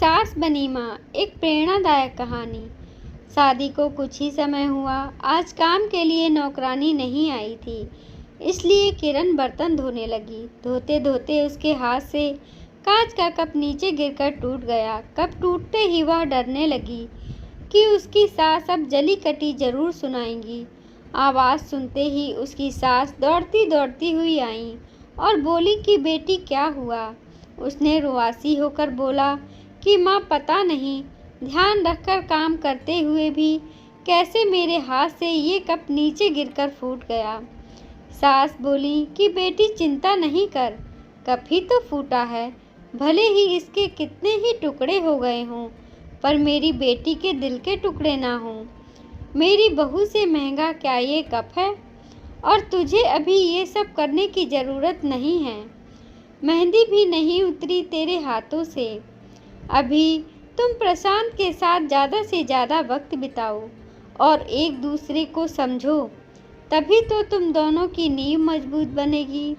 सास बनी माँ, एक प्रेरणादायक कहानी। शादी को कुछ ही समय हुआ। आज काम के लिए नौकरानी नहीं आई थी, इसलिए किरण बर्तन धोने लगी। धोते धोते उसके हाथ से कांच का कप नीचे गिरकर टूट गया। कप टूटते ही वह डरने लगी कि उसकी सास अब जली कटी जरूर सुनाएंगी। आवाज़ सुनते ही उसकी सास दौड़ती दौड़ती हुई आई और बोली कि बेटी क्या हुआ। उसने रुआसी होकर बोला कि माँ, पता नहीं ध्यान रखकर काम करते हुए भी कैसे मेरे हाथ से ये कप नीचे गिरकर फूट गया। सास बोली कि बेटी चिंता नहीं कर, कप ही तो फूटा है, भले ही इसके कितने ही टुकड़े हो गए हों, पर मेरी बेटी के दिल के टुकड़े ना हों। मेरी बहू से महंगा क्या ये कप है, और तुझे अभी ये सब करने की ज़रूरत नहीं है। मेहंदी भी नहीं उतरी तेरे हाथों से। अभी तुम प्रशांत के साथ ज़्यादा से ज़्यादा वक्त बिताओ और एक दूसरे को समझो, तभी तो तुम दोनों की नींव मजबूत बनेगी।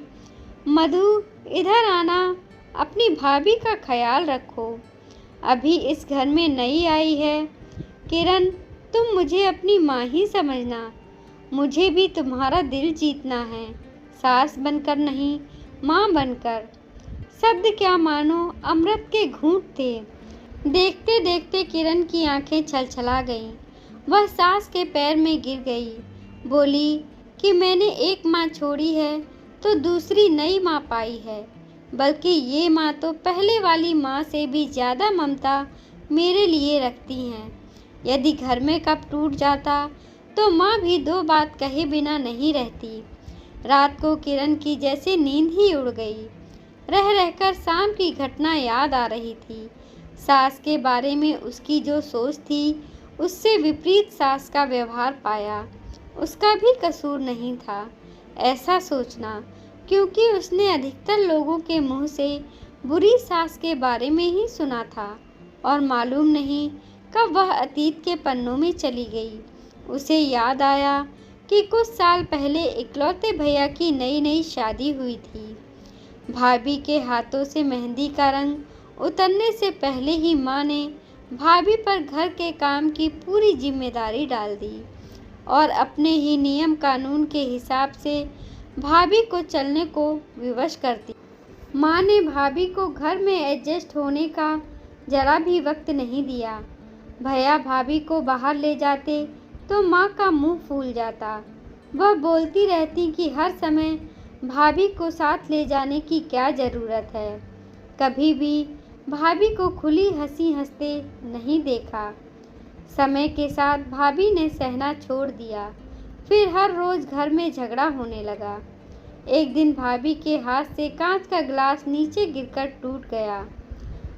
मधु, इधर आना, अपनी भाभी का ख्याल रखो, अभी इस घर में नई आई है। किरण, तुम मुझे अपनी माँ ही समझना, मुझे भी तुम्हारा दिल जीतना है, सास बनकर नहीं, माँ बनकर। शब्द क्या मानो अमृत के घूंट थे। देखते देखते किरण की आंखें छलछला गईं। वह सास के पैर में गिर गई। बोली कि मैंने एक माँ छोड़ी है तो दूसरी नई माँ पाई है, बल्कि ये माँ तो पहले वाली माँ से भी ज़्यादा ममता मेरे लिए रखती हैं। यदि घर में कप टूट जाता तो माँ भी दो बात कहे बिना नहीं रहती। रात को किरण की जैसे नींद ही उड़ गई। रह रहकर शाम की घटना याद आ रही थी। सास के बारे में उसकी जो सोच थी, उससे विपरीत सास का व्यवहार पाया। उसका भी कसूर नहीं था ऐसा सोचना, क्योंकि उसने अधिकतर लोगों के मुंह से बुरी सास के बारे में ही सुना था और मालूम नहीं कब वह अतीत के पन्नों में चली गई। उसे याद आया कि कुछ साल पहले इकलौते भैया की नई नई शादी हुई थी। भाभी के हाथों से मेहंदी का रंग उतरने से पहले ही माँ ने भाभी पर घर के काम की पूरी जिम्मेदारी डाल दी और अपने ही नियम कानून के हिसाब से भाभी को चलने को विवश कर दिया। माँ ने भाभी को घर में एडजस्ट होने का जरा भी वक्त नहीं दिया। भैया भाभी को बाहर ले जाते तो माँ का मुंह फूल जाता। वह बोलती रहती कि हर समय भाभी को साथ ले जाने की क्या ज़रूरत है। कभी भी भाभी को खुली हंसी हंसते नहीं देखा। समय के साथ भाभी ने सहना छोड़ दिया। फिर हर रोज़ घर में झगड़ा होने लगा। एक दिन भाभी के हाथ से कांच का गिलास नीचे गिरकर टूट गया।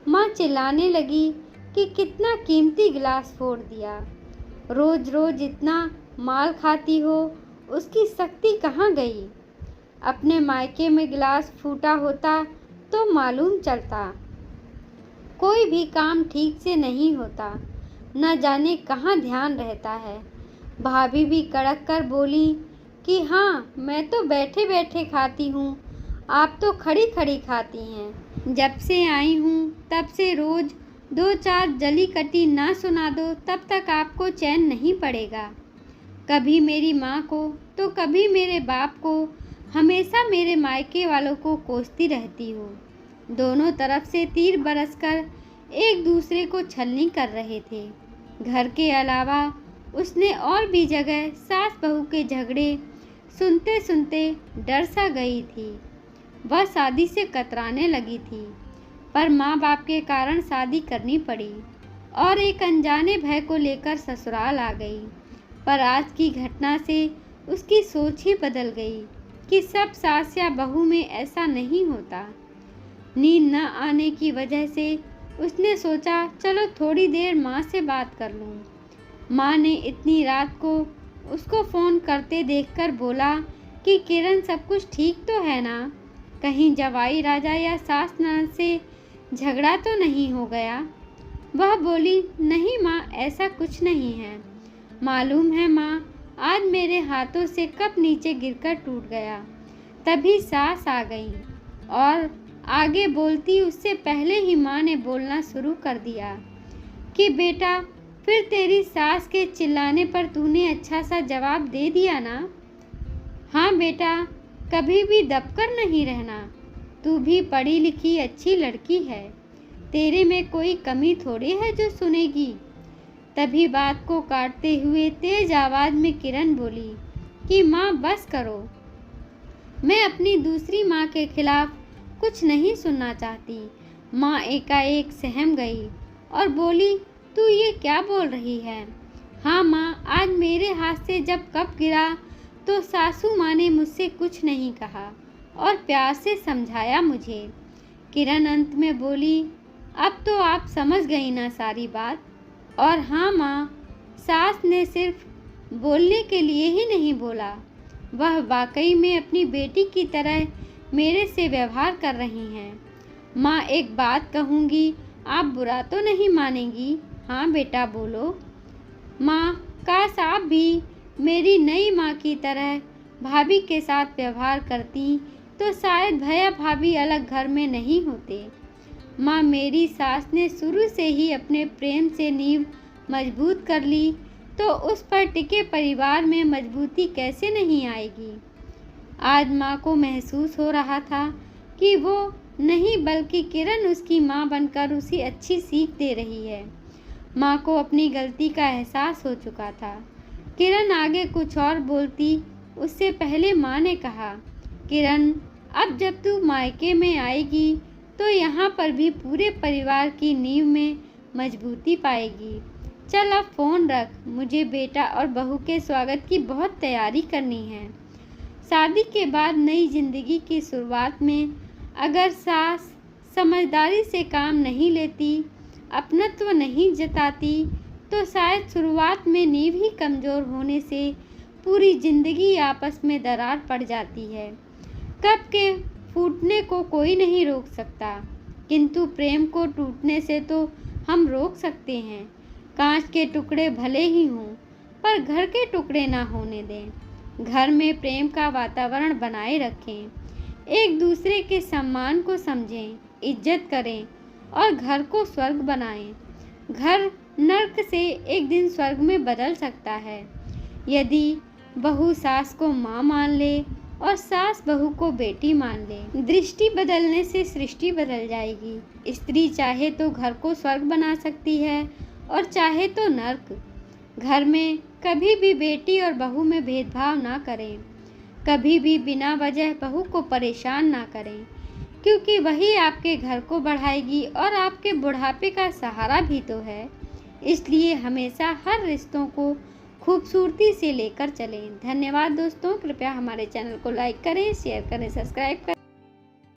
माँ चिल्लाने लगी कि कितना कीमती गिलास फोड़ दिया, रोज़ रोज़ इतना माल खाती हो, उसकी शक्ति कहाँ गई। अपने मायके में गिलास फूटा होता तो मालूम चलता। कोई भी काम ठीक से नहीं होता, न जाने कहाँ ध्यान रहता है। भाभी भी कड़क कर बोली कि हाँ, मैं तो बैठे बैठे खाती हूँ, आप तो खड़ी खड़ी खाती हैं। जब से आई हूँ तब से रोज़ दो चार जली कटी ना सुना दो तब तक आपको चैन नहीं पड़ेगा। कभी मेरी माँ को तो कभी मेरे बाप को, हमेशा मेरे मायके वालों को कोसती रहती हो। दोनों तरफ से तीर बरसकर एक दूसरे को छलनी कर रहे थे। घर के अलावा उसने और भी जगह सास बहू के झगड़े सुनते सुनते डर सा गई थी। वह शादी से कतराने लगी थी, पर माँ बाप के कारण शादी करनी पड़ी और एक अनजाने भय को लेकर ससुराल आ गई। पर आज की घटना से उसकी सोच ही बदल गई कि सब सास या बहू में ऐसा नहीं होता। नींद न आने की वजह से उसने सोचा चलो थोड़ी देर माँ से बात कर लूँ। माँ ने इतनी रात को उसको फ़ोन करते देखकर बोला कि किरण, सब कुछ ठीक तो है ना, कहीं जवाई राजा या सास ननद से झगड़ा तो नहीं हो गया। वह बोली नहीं माँ, ऐसा कुछ नहीं है। मालूम है माँ, आज मेरे हाथों से कप नीचे गिरकर टूट गया। तभी सास आ गई और आगे बोलती उससे पहले ही माँ ने बोलना शुरू कर दिया कि बेटा, फिर तेरी सास के चिल्लाने पर तूने अच्छा सा जवाब दे दिया ना? हाँ बेटा, कभी भी दबकर नहीं रहना। तू भी पढ़ी लिखी अच्छी लड़की है, तेरे में कोई कमी थोड़ी है जो सुनेगी। तभी बात को काटते हुए तेज आवाज में किरण बोली कि माँ बस करो, मैं अपनी दूसरी माँ के खिलाफ कुछ नहीं सुनना चाहती। माँ एकाएक सहम गई और बोली, तू ये क्या बोल रही है? हाँ माँ, आज मेरे हाथ से जब कप गिरा तो सासू माँ ने मुझसे कुछ नहीं कहा और प्यार से समझाया मुझे। किरण अंत में बोली, अब तो आप समझ गई ना सारी बात? और हाँ माँ, सास ने सिर्फ बोलने के लिए ही नहीं बोला, वह वाकई में अपनी बेटी की तरह मेरे से व्यवहार कर रही हैं। माँ एक बात कहूँगी, आप बुरा तो नहीं मानेंगी? हाँ बेटा बोलो। माँ, काश आप भी मेरी नई माँ की तरह भाभी के साथ व्यवहार करती तो शायद भैया भाभी अलग घर में नहीं होते। माँ, मेरी सास ने शुरू से ही अपने प्रेम से नींव मजबूत कर ली तो उस पर टिके परिवार में मजबूती कैसे नहीं आएगी। आज माँ को महसूस हो रहा था कि वो नहीं बल्कि किरण उसकी माँ बनकर उसे अच्छी सीख दे रही है। माँ को अपनी गलती का एहसास हो चुका था। किरण आगे कुछ और बोलती उससे पहले माँ ने कहा, किरण, अब जब तू मायके में आएगी तो यहाँ पर भी पूरे परिवार की नींव में मजबूती पाएगी। चल अब फ़ोन रख, मुझे बेटा और बहू के स्वागत की बहुत तैयारी करनी है। शादी के बाद नई जिंदगी की शुरुआत में अगर सास समझदारी से काम नहीं लेती, अपनत्व नहीं जताती तो शायद शुरुआत में नींव ही कमज़ोर होने से पूरी ज़िंदगी आपस में दरार पड़ जाती है। कप के फूटने को कोई नहीं रोक सकता, किंतु प्रेम को टूटने से तो हम रोक सकते हैं। कांच के टुकड़े भले ही हों, पर घर के टुकड़े ना होने दें। घर में प्रेम का वातावरण बनाए रखें, एक दूसरे के सम्मान को समझें, इज्जत करें और घर को स्वर्ग बनाएं। घर नर्क से एक दिन स्वर्ग में बदल सकता है यदि बहू सास को माँ मान ले और सास बहू को बेटी मान ले। दृष्टि बदलने से सृष्टि बदल जाएगी। स्त्री चाहे तो घर को स्वर्ग बना सकती है और चाहे तो नर्क। घर में कभी भी बेटी और बहू में भेदभाव ना करें, कभी भी बिना वजह बहू को परेशान ना करें, क्योंकि वही आपके घर को बढ़ाएगी और आपके बुढ़ापे का सहारा भी तो है। इसलिए हमेशा हर रिश्तों को खूबसूरती से लेकर चलें। धन्यवाद दोस्तों, कृपया हमारे चैनल को लाइक करें, शेयर करें, सब्सक्राइब करें।